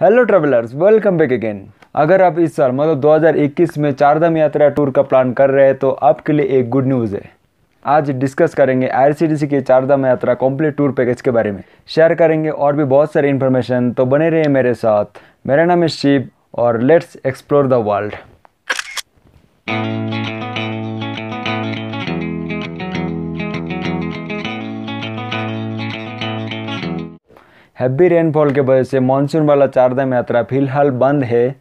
Hello travellers, welcome back again. अगर आप इस साल मतलब 2021 में चारधाम यात्रा टूर का प्लान कर रहे हैं तो आपके लिए एक गुड न्यूज़ है। आज डिस्कस करेंगे आईआरसीटीसी के चारधाम यात्रा कंप्लीट टूर पैकेज के बारे में, शेयर करेंगे और भी बहुत सारी इन्फॉर्मेशन। तो बने रहिए मेरे साथ। मेरा नाम है शिव और let's explore the world. Heavy rainfall के वजह से मानसून वाला चारधाम यात्रा फिलहाल बंद है।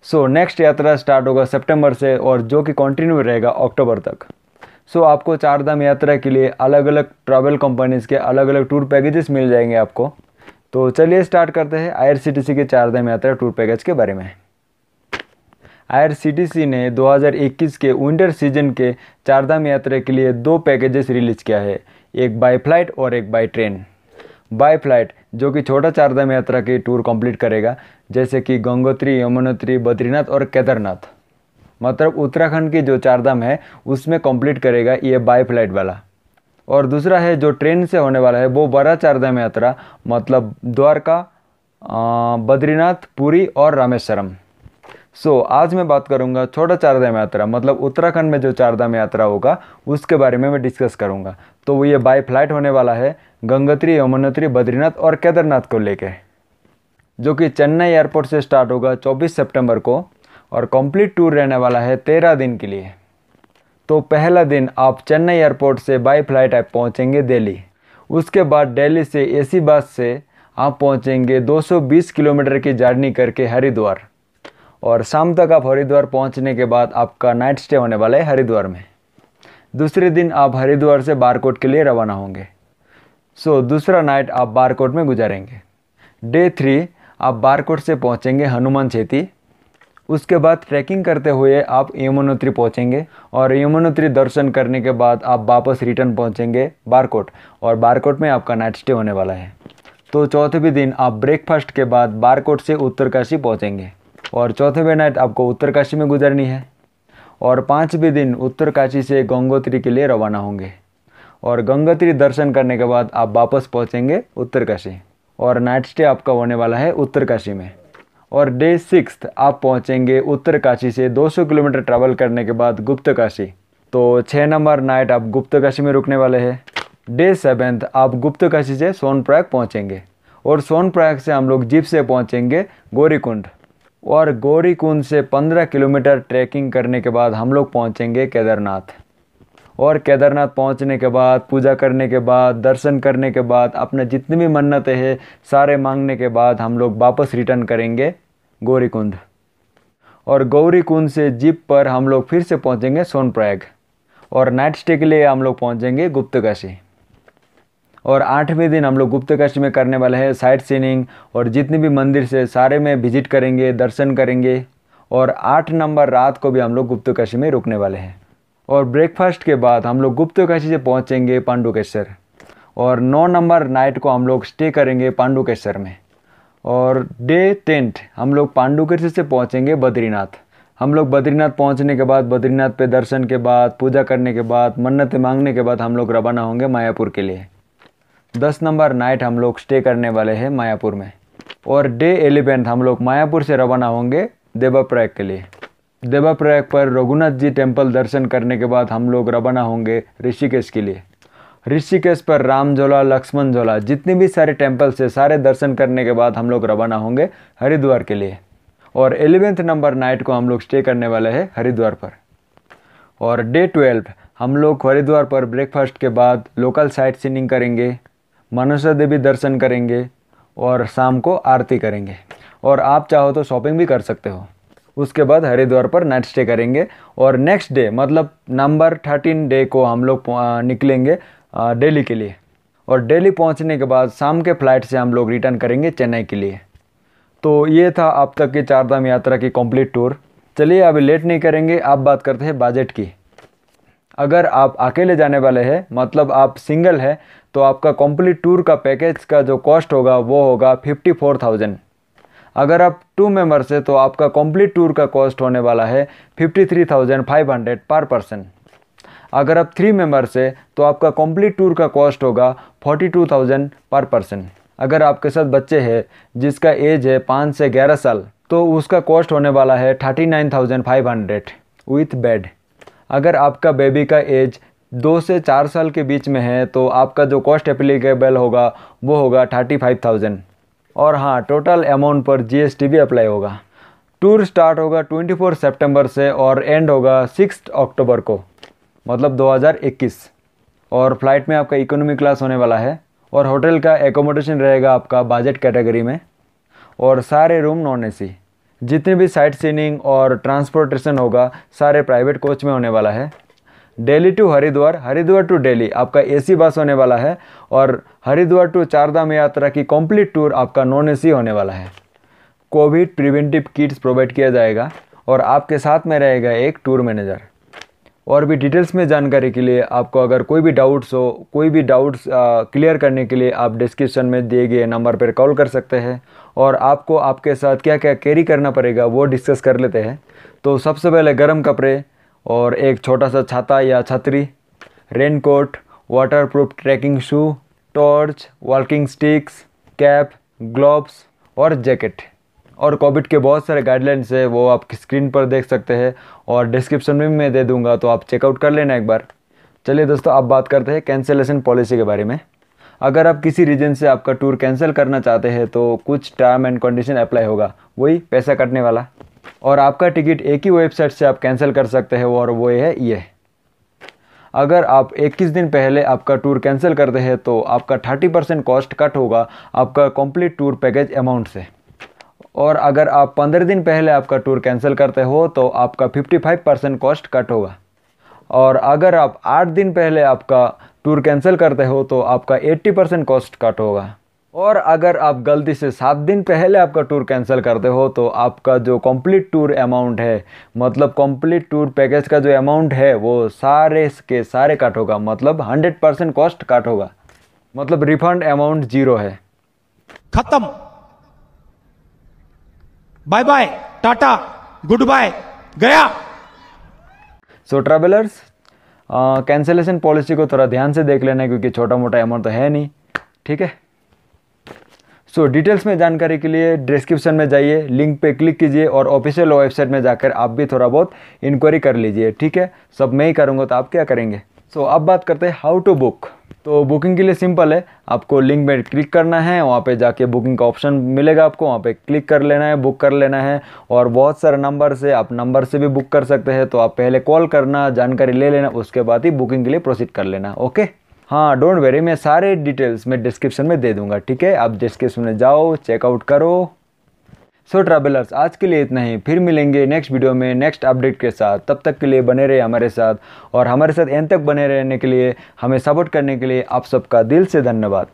सो नेक्स्ट यात्रा स्टार्ट होगा सितंबर से और जो कि कंटिन्यू रहेगा अक्टूबर तक। सो आपको चारधाम यात्रा के लिए अलग अलग ट्रैवल कंपनीज़ के अलग अलग टूर पैकेजेस मिल जाएंगे आपको। तो चलिए स्टार्ट करते हैं आईआरसीटीसी के चारधाम यात्रा टूर पैकेज के बारे में। आईआरसीटीसी ने 2021 के विंटर सीजन के चारधाम यात्रा के लिए दो पैकेजेस रिलीज़ किया है, एक बाय फ्लाइट और एक बाय ट्रेन। बाय फ्लाइट जो कि छोटा चारधाम यात्रा की टूर कंप्लीट करेगा, जैसे कि गंगोत्री, यमुनोत्री, बद्रीनाथ और केदारनाथ, मतलब उत्तराखंड की जो चारधाम है उसमें कंप्लीट करेगा ये बाय फ्लाइट वाला। और दूसरा है जो ट्रेन से होने वाला है वो बड़ा चारधाम यात्रा, मतलब द्वारका, बद्रीनाथ, पुरी और रामेश्वरम। सो आज मैं बात करूंगा छोटा चारधाम यात्रा, मतलब उत्तराखंड में जो चारधाम यात्रा होगा उसके बारे में मैं डिस्कस करूंगा। तो वो ये बाय फ्लाइट होने वाला है गंगोत्री, यमुनोत्री, बद्रीनाथ और केदारनाथ को लेके, जो कि चेन्नई एयरपोर्ट से स्टार्ट होगा 24 सितंबर को और कंप्लीट टूर रहने वाला है 13 दिन के लिए। तो पहला दिन आप चेन्नई एयरपोर्ट से बाय फ्लाइट आप पहुँचेंगे दिल्ली। उसके बाद दिल्ली से एसी बस से आप पहुँचेंगे 220 किलोमीटर की जर्नी करके हरिद्वार, और शाम तक आप हरिद्वार पहुंचने के बाद आपका नाइट स्टे होने वाला है हरिद्वार में। दूसरे दिन आप हरिद्वार से बारकोट के लिए रवाना होंगे। सो दूसरा नाइट आप बारकोट में गुजारेंगे। डे 3 आप बारकोट से पहुंचेंगे हनुमान छेती। उसके बाद ट्रैकिंग करते हुए आप यमुनोत्री पहुंचेंगे और यमुनोत्री दर्शन करने के बाद आप वापस रिटर्न पहुंचेंगे बारकोट, और बारकोट में आपका नाइट स्टे होने वाला है। तो चौथे दिन आप ब्रेकफास्ट के बाद बारकोट से उत्तरकाशी पहुँचेंगे और चौथे नाइट आपको उत्तरकाशी में गुजरनी है। और 5वें दिन उत्तरकाशी से गंगोत्री के लिए रवाना होंगे और गंगोत्री दर्शन करने के बाद आप वापस पहुंचेंगे उत्तरकाशी और नाइट स्टे आपका होने वाला है उत्तरकाशी में। और डे 6 आप पहुंचेंगे उत्तरकाशी से 200 किलोमीटर ट्रैवल करने के बाद गुप्तकाशी। तो 6 नंबर नाइट आप गुप्तकाशी में रुकने वाले हैं। डे 7 आप गुप्तकाशी से सोनप्रयाग पहुँचेंगे और सोनप्रयाग से हम लोग जीप से पहुँचेंगे गौरीकुंड, और गौरीकुंड से 15 किलोमीटर ट्रैकिंग करने के बाद हम लोग पहुंचेंगे केदारनाथ। और केदारनाथ पहुंचने के बाद पूजा करने के बाद दर्शन करने के बाद अपने जितनी भी मन्नतें हैं सारे मांगने के बाद हम लोग वापस रिटर्न करेंगे गौरीकुंड, और गौरीकुंड से जीप पर हम लोग फिर से पहुंचेंगे सोनप्रयाग और नाइट स्टे के लिए हम लोग पहुंचेंगे गुप्तकाशी। और 8वें दिन हम लोग गुप्तकाशी में करने वाले हैं साइट सीइंग, और जितने भी मंदिर से सारे में विजिट करेंगे, दर्शन करेंगे। और 8 नंबर रात को भी हम लोग गुप्तकाशी में रुकने वाले हैं। और ब्रेकफास्ट के बाद हम लोग गुप्तकाशी से पहुंचेंगे पांडुकेश्वर, और 9 नंबर नाइट को हम लोग स्टे करेंगे पांडुकेश्वर में। और डे 10 हम लोग पांडुकेश्वर से पहुँचेंगे बद्रीनाथ। हम लोग बद्रीनाथ पहुँचने के बाद बद्रीनाथ पे दर्शन के बाद पूजा करने के बाद मन्नतें मांगने के बाद हम लोग रवाना होंगे मायापुर के लिए। 10 नंबर नाइट हम लोग स्टे करने वाले हैं मायापुर में। और डे 11 हम लोग मायापुर से रवाना होंगे देवप्रयाग के लिए। देवप्रयाग पर रघुनाथ जी टेम्पल दर्शन करने के बाद हम लोग रवाना होंगे ऋषिकेश के लिए। ऋषिकेश पर राम झोला, लक्ष्मण झोला, जितने भी सारे टेम्पल्स है सारे दर्शन करने के बाद हम लोग रवाना होंगे हरिद्वार के लिए। और 11 नंबर नाइट को हम लोग स्टे करने वाले हैं हरिद्वार पर। और डे 12 हम लोग हरिद्वार पर ब्रेकफास्ट के बाद लोकल साइट सीइंग करेंगे, मनसा देवी दर्शन करेंगे और शाम को आरती करेंगे, और आप चाहो तो शॉपिंग भी कर सकते हो। उसके बाद हरिद्वार पर नाइट स्टे करेंगे और नेक्स्ट डे मतलब नंबर 13 डे को हम लोग निकलेंगे दिल्ली के लिए। और दिल्ली पहुंचने के बाद शाम के फ्लाइट से हम लोग रिटर्न करेंगे चेन्नई के लिए। तो ये था अब तक की चारधाम यात्रा की कंप्लीट टूर। चलिए अभी लेट नहीं करेंगे, आप बात करते हैं बजट की। अगर आप अकेले जाने वाले हैं, मतलब आप सिंगल है, तो आपका कंप्लीट टूर का पैकेज का जो कॉस्ट होगा वो होगा 54,000। अगर आप 2 मेंबर्स है तो आपका कंप्लीट टूर का कॉस्ट होने वाला है 53,500 पर पर्सन। अगर आप 3 मेंबर्स है तो आपका कंप्लीट टूर का कॉस्ट होगा 42,000 पर पर्सन। अगर आपके साथ बच्चे हैं जिसका एज है 5 से 11 साल, तो उसका कॉस्ट होने वाला है 39,500 विथ बेड। अगर आपका बेबी का एज 2 से 4 साल के बीच में है तो आपका जो कॉस्ट एप्लीकेबल होगा वो होगा 35,000। और हाँ, टोटल अमाउंट पर GST भी अप्लाई होगा। टूर स्टार्ट होगा 24 सितंबर से और एंड होगा 6 अक्टूबर को, मतलब 2021। और फ्लाइट में आपका इकोनॉमी क्लास होने वाला है और होटल का एकोमोडेशन रहेगा आपका बजट कैटेगरी में और सारे रूम नॉन AC। जितने भी साइट सीइंग और ट्रांसपोर्टेशन होगा सारे प्राइवेट कोच में होने वाला है। दिल्ली टू हरिद्वार, हरिद्वार टू दिल्ली आपका AC बस होने वाला है और हरिद्वार टू चारधाम यात्रा की कंप्लीट टूर आपका नॉन AC होने वाला है। कोविड प्रिवेंटिव किट्स प्रोवाइड किया जाएगा और आपके साथ में रहेगा एक टूर मैनेजर। और भी डिटेल्स में जानकारी के लिए आपको अगर कोई भी डाउट्स हो, कोई भी डाउट्स क्लियर करने के लिए आप डिस्क्रिप्शन में दिए गए नंबर पर कॉल कर सकते हैं और आपको आपके साथ क्या क्या कैरी करना पड़ेगा वो डिस्कस कर लेते हैं। तो सबसे पहले गर्म कपड़े और एक छोटा सा छाता या छतरी, raincoat, waterproof trekking shoe, torch, walking sticks, cap, gloves और जैकेट। और कोविड के बहुत सारे गाइडलाइंस है वो आप स्क्रीन पर देख सकते हैं और डिस्क्रिप्शन में भी मैं दे दूंगा, तो आप चेकआउट कर लेना एक बार। चलिए दोस्तों, अब बात करते हैं कैंसिलेशन पॉलिसी के बारे में। अगर आप किसी रीजन से आपका टूर कैंसिल करना चाहते हैं तो कुछ टर्म एंड कंडीशन अप्लाई होगा, वही पैसा कटने वाला। और आपका टिकट एक ही वेबसाइट से आप कैंसिल कर सकते हैं और वो है ये। अगर आप 21 दिन पहले आपका टूर कैंसिल करते हैं तो आपका 30% कॉस्ट कट होगा आपका कंप्लीट टूर पैकेज अमाउंट से। और अगर आप 15 दिन पहले आपका टूर कैंसिल करते हो तो आपका 55% कॉस्ट कट होगा। और अगर आप 8 दिन पहले आपका टूर कैंसिल करते हो तो आपका 80% कॉस्ट कट होगा। और अगर आप गलती से 7 दिन पहले आपका टूर कैंसिल करते हो तो आपका जो कंप्लीट टूर अमाउंट है, मतलब कंप्लीट टूर पैकेज का जो अमाउंट है वो सारे के सारे कट होगा, मतलब 100% कॉस्ट कट होगा, मतलब रिफंड अमाउंट 0 है। खत्म, bye bye, tata, good bye, गया। सो ट्रैवलर्स, कैंसिलेशन पॉलिसी को थोड़ा ध्यान से देख लेना क्योंकि छोटा मोटा अमाउंट तो है नहीं, ठीक है। सो डिटेल्स में जानकारी के लिए डिस्क्रिप्शन में जाइए, लिंक पे क्लिक कीजिए और ऑफिशियल वेबसाइट में जाकर आप भी थोड़ा बहुत इंक्वायरी कर लीजिए, ठीक है। सब मैं ही करूँगा तो आप क्या करेंगे। सो अब बात करते हैं हाउ टू बुक। तो बुकिंग के लिए सिंपल है, आपको लिंक में क्लिक करना है, वहाँ पे जाके बुकिंग का ऑप्शन मिलेगा आपको, वहाँ पे क्लिक कर लेना है, बुक कर लेना है। और बहुत सारे नंबर से आप नंबर से भी बुक कर सकते हैं, तो आप पहले कॉल करना, जानकारी ले लेना, उसके बाद ही बुकिंग के लिए प्रोसीड कर लेना, ओके। हाँ, डोंट वेरी, मैं सारे डिटेल्स मैं डिस्क्रिप्शन में दे दूंगा, ठीक है। आप डिस्क्रिप्शन में जाओ, चेकआउट करो। सो ट्रैवलर्स, आज के लिए इतना ही, फिर मिलेंगे नेक्स्ट वीडियो में नेक्स्ट अपडेट के साथ। तब तक के लिए बने रहे हमारे साथ और हमारे साथ एंड तक बने रहने के लिए, हमें सपोर्ट करने के लिए आप सबका दिल से धन्यवाद।